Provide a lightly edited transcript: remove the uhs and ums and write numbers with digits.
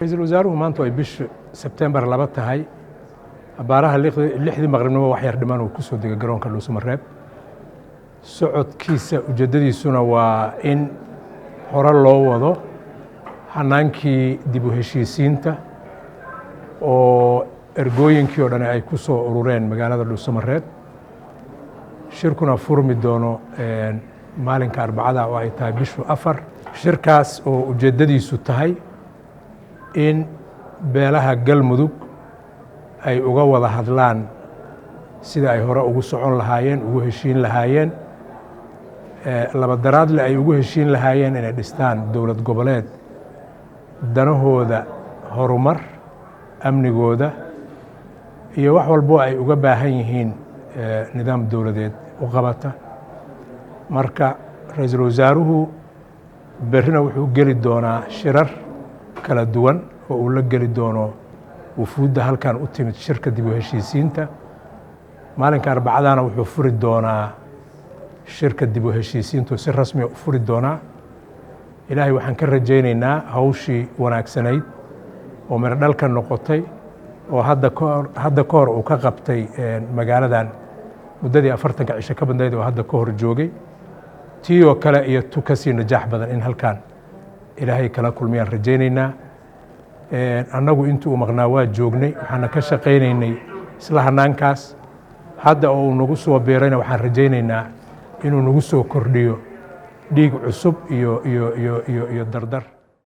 ra'iisul wasaaruhu maanta ay bish September 2 tahay abaaraha 6 maqribnimo wax yar dhiman uu ku soo degay garoonka Dhuusamareeb socodkiisa ujeedadiisuna waa in hore loo wado hanaankii dib u heshiisiinta oo ergooyinkii oo dhan ay ku soo urureen magaalada Dhuusamareeb shirkuna furmi doono maalinka Arbacada oo ay tahay bishu 4 shirkaas oo ujeedadiisu tahay in beelaha galmudug ay uga wada hadlaan sida ay hore ugu socon lahaayeen ugu heshiin lahaayeen laba daraadle ay ugu heshiin lahaayeen inay dhistaan dowlad goboleed danahooda horumar amnigooda iyo wax walbo ay uga baahan yihiin nidaam dowladeed u qabata marka ra'iisul wasaaruhu berrina wuxuu geli doonaa shirar kala duwan oo uu la geli doono wufuudda halkan u timid shirka dib u heshiisiinta maalinka Arbacadana wuxuu furi doonaa shirka dib u heshiisiintu si rasmi ah u furi doonaa ilaahay waxaan ka rajaynaynaa hawshii wanaagsanayd oo meel dhalka noqotay oo hadda ka hor uu ka qabtay magaaladan muddadii 40 cisho ka badnayd oo hadda ka hor joogay tiyo kale iyo tukasi najaax badan in halkan ilaahay kala kulmiyaan rajaynaynaa annagu intuu maqnaa waa joognay waxaan ka shaqaynaynay isla hanaankaas hadda oo nagu soo beerayna waxaan rajaynaynaa inuu nagu soo kordhiyo dhiig cusub iyo dardar